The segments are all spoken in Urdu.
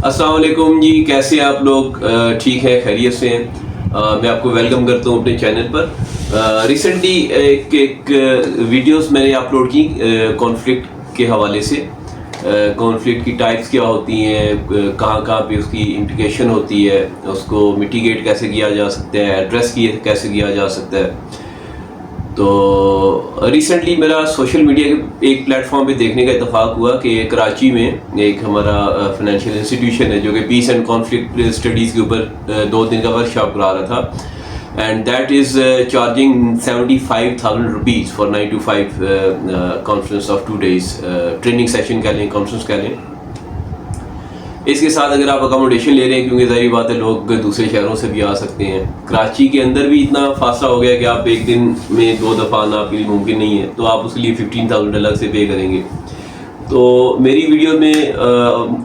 السلام علیکم جی، کیسے ہیں آپ لوگ؟ ٹھیک ہیں، خیریت سے ہیں؟ میں آپ کو ویلکم کرتا ہوں اپنے چینل پر۔ ریسنٹلی ایک ویڈیوز میں نے اپلوڈ کی کانفلکٹ کے حوالے سے۔ کانفلکٹ کی ٹائپس کیا ہوتی ہیں، کہاں کہاں پہ اس کی امپلیکیشن ہوتی ہے، اس کو میٹیگیٹ کیسے کیا جا سکتا ہے، ایڈریس کیسے کیا جا سکتا ہے۔ تو ریسنٹلی میرا سوشل میڈیا کے ایک پلیٹ فارم پہ دیکھنے کا اتفاق ہوا کہ کراچی میں ایک ہمارا فائنینشیل انسٹیٹیوشن ہے جو کہ پیس اینڈ کانفلکٹ اسٹڈیز کے اوپر 2 دن کا ورکشاپ کرا رہا تھا، and that is charging 75,000 rupees for 9 to 5 conference of 2 days، training session کہہ لیں، کانفرنس کہہ لیں۔ اس کے ساتھ اگر آپ اکاموڈیشن لے رہے ہیں، کیونکہ ظاہری بات ہے لوگ دوسرے شہروں سے بھی آ سکتے ہیں، کراچی کے اندر بھی اتنا فاصلہ ہو گیا کہ آپ ایک دن میں 2 دفعہ آنا آپ کے لیے ممکن نہیں ہے، تو آپ اس کے لیے 15,000 الگ سے پے کریں گے۔ تو میری ویڈیو میں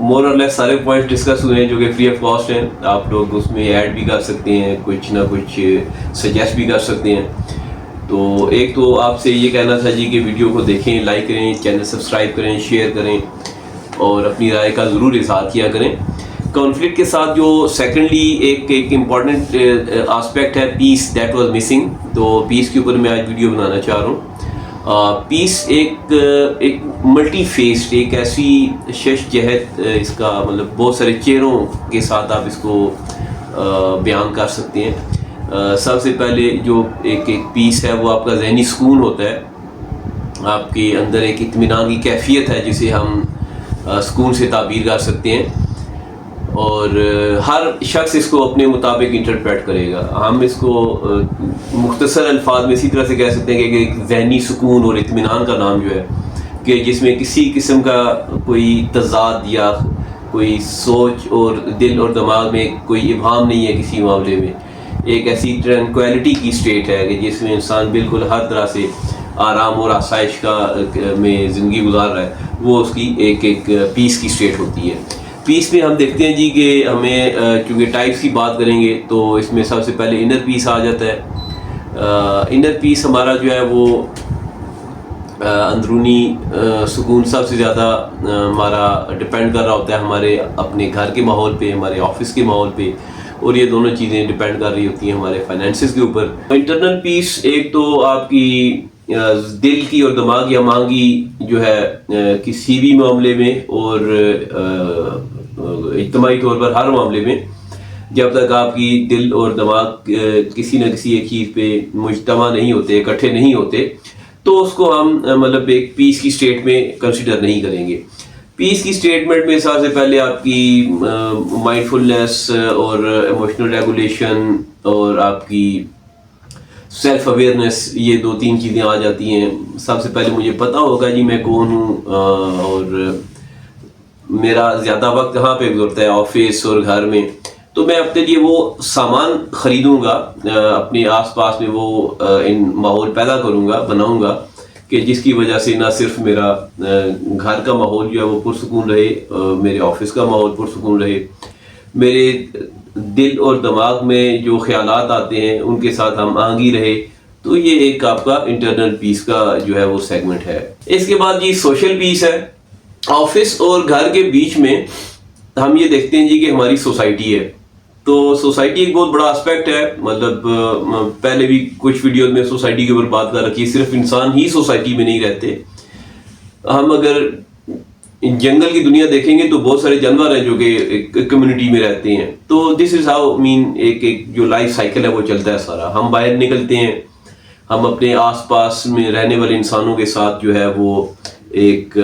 مور اور لیس سارے پوائنٹس ڈسکس ہوئے ہیں جو کہ فری آف کاسٹ ہیں، آپ لوگ اس میں ایڈ بھی کر سکتے ہیں، کچھ نہ کچھ سجیسٹ بھی کر سکتے ہیں۔ تو ایک تو آپ سے یہ کہنا تھا جی کہ ویڈیو کو دیکھیں، لائک کریں، چینل سبسکرائب کریں، شیئر کریں اور اپنی رائے کا ضرور اظہار کیا کریں۔ کانفلکٹ کے ساتھ جو سیکنڈلی ایک امپورٹنٹ آسپیکٹ ہے، پیس دیٹ واز مسنگ، تو پیس کے اوپر میں آج ویڈیو بنانا چاہ رہا ہوں۔ پیس ایک ملٹی فیسڈ، ایک ایسی شش جہت، اس کا مطلب بہت سارے چہروں کے ساتھ آپ اس کو بیان کر سکتے ہیں۔ سب سے پہلے جو ایک پیس ہے وہ آپ کا ذہنی سکون ہوتا ہے، آپ کے اندر ایک اطمینان کی کیفیت ہے جسے ہم سکون سے تعبیر کر سکتے ہیں، اور ہر شخص اس کو اپنے مطابق انٹرپریٹ کرے گا۔ ہم اس کو مختصر الفاظ میں اسی طرح سے کہہ سکتے ہیں کہ ایک ذہنی سکون اور اطمینان کا نام جو ہے کہ جس میں کسی قسم کا کوئی تضاد یا کوئی سوچ اور دل اور دماغ میں کوئی ابہام نہیں ہے کسی معاملے میں، ایک ایسی ٹرینکویلٹی کی اسٹیٹ ہے کہ جس میں انسان بالکل ہر طرح سے آرام اور آسائش کا میں زندگی گزار رہا ہے، وہ اس کی ایک پیس کی اسٹیٹ ہوتی ہے۔ پیس میں ہم دیکھتے ہیں جی کہ ہمیں چونکہ ٹائپس کی بات کریں گے تو اس میں سب سے پہلے انر پیس آ جاتا ہے۔ انر پیس ہمارا جو ہے وہ اندرونی سکون سب سے زیادہ ہمارا ڈپینڈ کر رہا ہوتا ہے ہمارے اپنے گھر کے ماحول پہ، ہمارے آفس کے ماحول پہ، اور یہ دونوں چیزیں ڈپینڈ کر رہی ہوتی ہیں ہمارے فائنینسز کے اوپر۔ انٹرنل پیس ایک تو آپ کی دل کی اور دماغ کی ہمانگی جو ہے کسی بھی معاملے میں اور اجتماعی طور پر ہر معاملے میں، جب تک آپ کی دل اور دماغ کسی نہ کسی ایک چیز پہ مجتمع نہیں ہوتے، اکٹھے نہیں ہوتے، تو اس کو ہم مطلب ایک پیس کی اسٹیٹ میں کنسیڈر نہیں کریں گے۔ پیس کی اسٹیٹمنٹ میں سب سے پہلے آپ کی مائنڈ فلنس اور ایموشنل ریگولیشن اور آپ کی سیلف اویئرنیس، یہ 2-3 چیزیں آ جاتی ہیں۔ سب سے پہلے مجھے پتہ ہوگا جی میں کون ہوں اور میرا زیادہ وقت کہاں پہ گزرتا ہے، آفس اور گھر میں، تو میں اپنے لیے وہ سامان خریدوں گا، اپنے آس پاس میں وہ ان ماحول پیدا کروں گا، بناؤں گا کہ جس کی وجہ سے نہ صرف میرا گھر کا ماحول جو ہے وہ پرسکون رہے، میرے آفس کا ماحول پرسکون رہے، میرے دل اور دماغ میں جو خیالات آتے ہیں ان کے ساتھ ہم آہنگی رہے۔ تو یہ ایک آپ کا انٹرنل پیس کا جو ہے وہ سیگمنٹ ہے۔ اس کے بعد جی سوشل پیس ہے۔ آفس اور گھر کے بیچ میں ہم یہ دیکھتے ہیں جی کہ ہماری سوسائٹی ہے، تو سوسائٹی ایک بہت بڑا اسپیکٹ ہے، مطلب پہلے بھی کچھ ویڈیوز میں سوسائٹی کے اوپر بات کر رکھی ہے، صرف انسان ہی سوسائٹی میں نہیں رہتے۔ ہم اگر جنگل کی دنیا دیکھیں گے تو بہت سارے جانور ہیں جو کہ ایک کمیونٹی میں رہتے ہیں، تو دس از ہاؤ ایک جو لائف سائیکل ہے وہ چلتا ہے سارا۔ ہم باہر نکلتے ہیں، ہم اپنے آس پاس میں رہنے والے انسانوں کے ساتھ جو ہے وہ ایک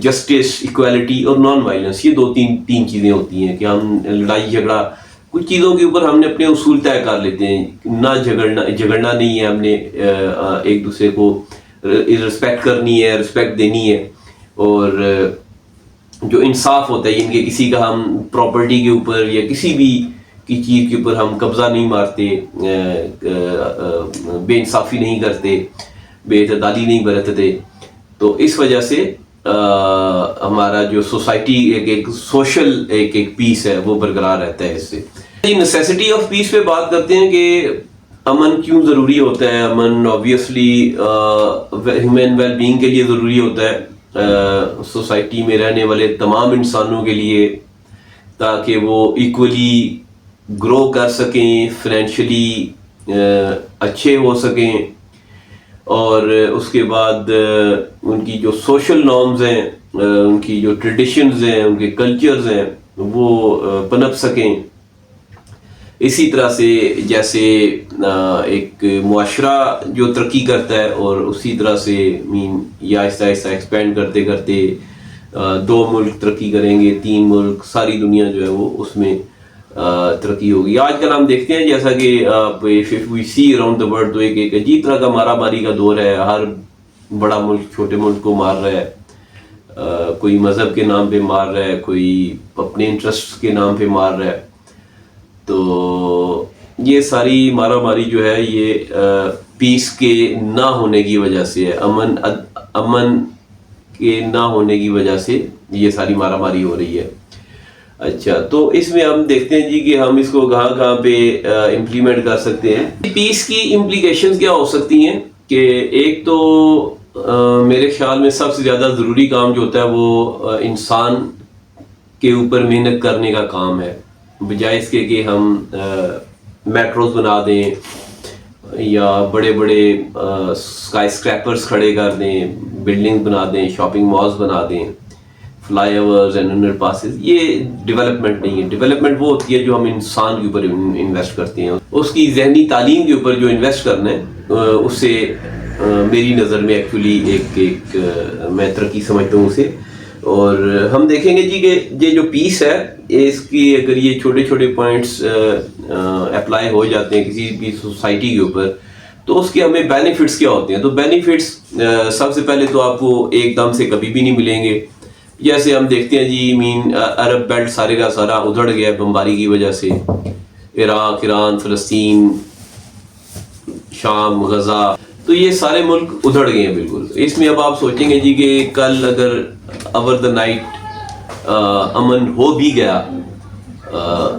جسٹس، ایکویلٹی اور نان وائلنس، یہ 2-3 چیزیں ہوتی ہیں کہ ہم لڑائی جھگڑا کچھ چیزوں کے اوپر ہم نے اپنے اصول طے کر لیتے ہیں، نہ جھگڑنا نہیں ہے، ہم نے ایک دوسرے کو رسپیکٹ کرنی ہے، رسپیکٹ دینی ہے، اور جو انصاف ہوتا ہے ان کے کسی کا ہم پراپرٹی کے اوپر یا کسی بھی کی چیز کے اوپر ہم قبضہ نہیں مارتے، بے انصافی نہیں کرتے، بے اعتدالی نہیں برتتے۔ تو اس وجہ سے ہمارا جو سوسائٹی ایک سوشل ایک پیس ہے وہ برقرار رہتا ہے۔ اس سے نیسیسٹی آف پیس پہ بات کرتے ہیں کہ امن کیوں ضروری ہوتا ہے۔ امن آبویسلی ہیومن ویل بینگ کے لیے ضروری ہوتا ہے، سوسائٹی میں رہنے والے تمام انسانوں کے لیے، تاکہ وہ ایکولی گرو کر سکیں، فائنینشلی اچھے ہو سکیں، اور اس کے بعد ان کی جو سوشل نارمز ہیں، ان کی جو ٹریڈیشنز ہیں، ان کے کلچرز ہیں، وہ پنپ سکیں۔ اسی طرح سے جیسے ایک معاشرہ جو ترقی کرتا ہے، اور اسی طرح سے یہ آہستہ آہستہ ایکسپینڈ کرتے کرتے 2 ملک ترقی کریں گے، 3 ملک، ساری دنیا جو ہے وہ اس میں ترقی ہوگی۔ آج کل ہم دیکھتے ہیں جیسا کہ وی سی اراؤنڈ دا ورلڈ، تو ایک عجیب طرح کا مارا ماری کا دور ہے، ہر بڑا ملک چھوٹے ملک کو مار رہا ہے، کوئی مذہب کے نام پہ مار رہا ہے، کوئی اپنے انٹرسٹ کے نام پہ مار رہا ہے۔ تو یہ ساری مارا ماری جو ہے یہ پیس کے نہ ہونے کی وجہ سے ہے، امن کے نہ ہونے کی وجہ سے یہ ساری مارا ماری ہو رہی ہے۔ اچھا، تو اس میں ہم دیکھتے ہیں جی کہ ہم اس کو کہاں پہ امپلیمنٹ کر سکتے ہیں۔ پیس کی امپلیکیشنز کیا ہو سکتی ہیں کہ ایک تو میرے خیال میں سب سے زیادہ ضروری کام جو ہوتا ہے وہ انسان کے اوپر محنت کرنے کا کام ہے، بجائے اس کے کہ ہم میٹروز بنا دیں یا بڑے بڑے اسکائی اسکریپرز کھڑے کر دیں، بلڈنگ بنا دیں، شاپنگ مالز بنا دیں، fly overs and under passes. یہ ڈیولپمنٹ نہیں ہے۔ ڈیولپمنٹ وہ ہوتی ہے جو ہم انسان کے اوپر انویسٹ کرتے ہیں، اس کی ذہنی تعلیم کے اوپر جو انویسٹ کرنا ہے، اس سے میری نظر میں ایکچولی ایک میں ترقی سمجھتا ہوں اسے۔ اور ہم دیکھیں گے جی کہ یہ جو پیس ہے، اس کی اگر یہ چھوٹے چھوٹے پوائنٹس اپلائی ہو جاتے ہیں کسی بھی سوسائٹی کے اوپر، تو اس کے ہمیں بینیفٹس کیا ہوتے ہیں۔ تو بینیفٹس سب سے پہلے تو آپ کو ایک دم سے کبھی بھی نہیں ملیں گے۔ جیسے ہم دیکھتے ہیں جی عرب بیلٹ سارے کا سارا ادھڑ گیا بمباری کی وجہ سے، عراق، ایران، فلسطین، شام، غزہ، تو یہ سارے ملک ادھڑ گئے ہیں بالکل۔ اس میں اب آپ سوچیں گے جی کہ کل اگر اوور دا نائٹ امن ہو بھی گیا،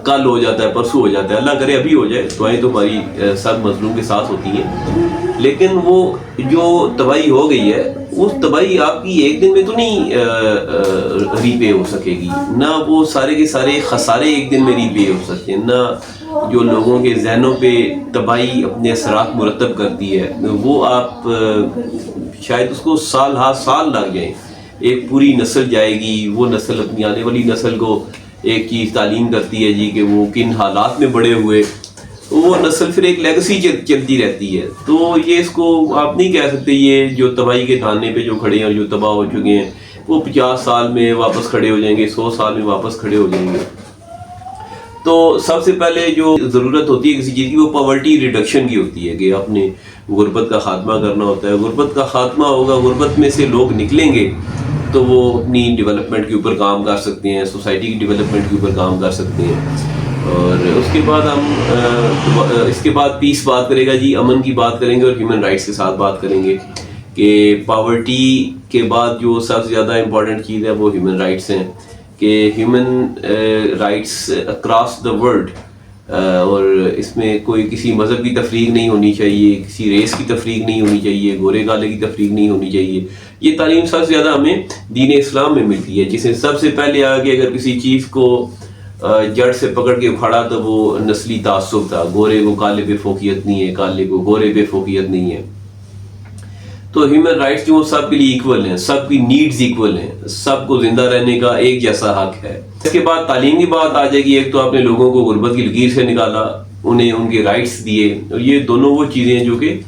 کل ہو جاتا ہے، پرسوں ہو جاتا ہے، اللہ کرے ابھی ہو جائے، دعائیں تو ہماری سب مظلوم کے ساتھ ہوتی ہیں، لیکن وہ جو تباہی ہو گئی ہے، اس تباہی آپ کی ایک دن میں تو نہیں ری پے ہو سکے گی، نہ وہ سارے کے سارے خسارے ایک دن میں ری پے ہو سکتے ہیں، نہ جو لوگوں کے ذہنوں پہ تباہی اپنے اثرات مرتب کرتی ہے وہ آپ شاید اس کو سال ہا سال لگ جائیں، ایک پوری نسل جائے گی، وہ نسل اپنی آنے والی نسل کو ایک چیز تعلیم کرتی ہے جی کہ وہ کن حالات میں بڑے ہوئے، وہ نسل پھر ایک لیگسی چلتی رہتی ہے۔ تو یہ اس کو آپ نہیں کہہ سکتے یہ جو تباہی کے دھانے پہ جو کھڑے ہیں اور جو تباہ ہو چکے ہیں وہ 50 سال میں واپس کھڑے ہو جائیں گے، 100 سال میں واپس کھڑے ہو جائیں گے۔ تو سب سے پہلے جو ضرورت ہوتی ہے کسی چیز کی، وہ پاورٹی ریڈکشن کی ہوتی ہے کہ اپنے غربت کا خاتمہ کرنا ہوتا ہے۔ غربت کا خاتمہ ہوگا، غربت میں سے لوگ نکلیں گے تو وہ اپنی ڈیولپمنٹ کے اوپر کام کر سکتے ہیں، سوسائٹی کی ڈیولپمنٹ کے اوپر کام کر سکتے ہیں۔ اور اس کے بعد اس کے بعد پیس بات کرے گا جی، امن کی بات کریں گے اور ہیومن رائٹس کے ساتھ بات کریں گے کہ پاورٹی کے بعد جو سب سے زیادہ امپورٹنٹ چیز ہے وہ ہیومن رائٹس ہیں، کہ human rights across the world, اور اس میں کوئی کسی مذہب کی تفریق نہیں ہونی چاہیے، کسی ریس کی تفریق نہیں ہونی چاہیے، گورے کالے کی تفریق نہیں ہونی چاہیے۔ یہ تعلیم سب سے زیادہ ہمیں دین اسلام میں ملتی ہے، جس نے سب سے پہلے آگے اگر کسی چیز کو جڑ سے پکڑ کے اکھاڑا تو وہ نسلی تعصب تھا، گورے کو کالے پہ فوقیت نہیں ہے، کالے کو گورے پہ فوقیت نہیں ہے۔ تو ہیومن رائٹس جو سب کے لیے ایکول ہیں، سب کی نیڈز ایکول ہیں، سب کو زندہ رہنے کا ایک جیسا حق ہے۔ اس کے بعد تعلیم کی بات آ جائے گی۔ ایک تو آپ نے لوگوں کو غربت کی لکیر سے نکالا، انہیں ان کے رائٹس دیے، اور یہ دونوں وہ چیزیں ہیں جو کہ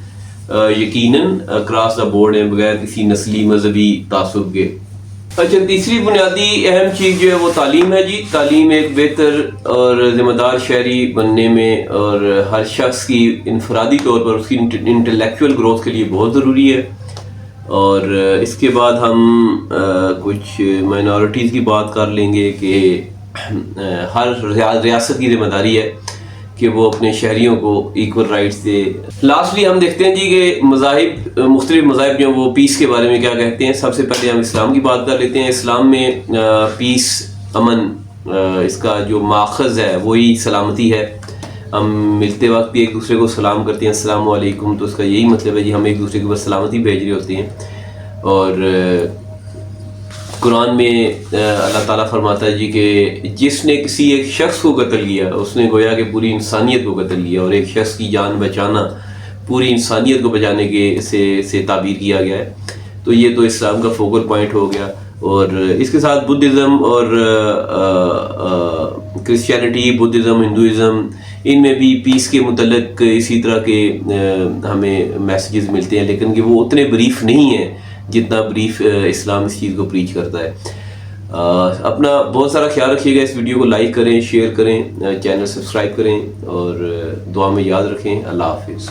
یقیناً اکراس دا بورڈ ہیں، بغیر کسی نسلی مذہبی تعصب کے۔ اچھا، تیسری بنیادی اہم چیز جو ہے وہ تعلیم ہے جی۔ تعلیم ایک بہتر اور ذمہ دار شہری بننے میں اور ہر شخص کی انفرادی طور پر اس کی انٹلیکچوئل گروتھ کے لیے بہت ضروری ہے۔ اور اس کے بعد ہم کچھ مائنورٹیز کی بات کر لیں گے کہ ہر ریاست کی ذمہ داری ہے کہ وہ اپنے شہریوں کو ایکول رائٹس دے۔ لاسٹلی ہم دیکھتے ہیں جی کہ مذاہب، مختلف مذاہب جو وہ پیس کے بارے میں کیا کہتے ہیں۔ سب سے پہلے ہم اسلام کی بات کر لیتے ہیں۔ اسلام میں پیس، امن، اس کا جو ماخذ ہے وہی سلامتی ہے۔ ہم ملتے وقت بھی ایک دوسرے کو سلام کرتے ہیں، السلام علیکم، تو اس کا یہی مطلب ہے جی ہم ایک دوسرے کے اوپر سلامتی بھیج رہے ہوتے ہیں۔ اور قرآن میں اللہ تعالیٰ فرماتا ہے جی کہ جس نے کسی ایک شخص کو قتل کیا اس نے گویا کہ پوری انسانیت کو قتل کیا، اور ایک شخص کی جان بچانا پوری انسانیت کو بچانے کے سے تعبیر کیا گیا ہے. تو یہ تو اسلام کا فوکل پوائنٹ ہو گیا. اور اس کے ساتھ بدھزم اور کرسچینٹی، بدھزم، ہندوازم، ان میں بھی پیس کے متعلق اسی طرح کے ہمیں میسیجز ملتے ہیں، لیکن کہ وہ اتنے بریف نہیں ہیں جتنا بریف اسلام اس چیز کو پریچ کرتا ہے. اپنا بہت سارا خیال رکھیے گا. اس ویڈیو کو لائک کریں، شیئر کریں، چینل سبسکرائب کریں، اور دعا میں یاد رکھیں. اللہ حافظ.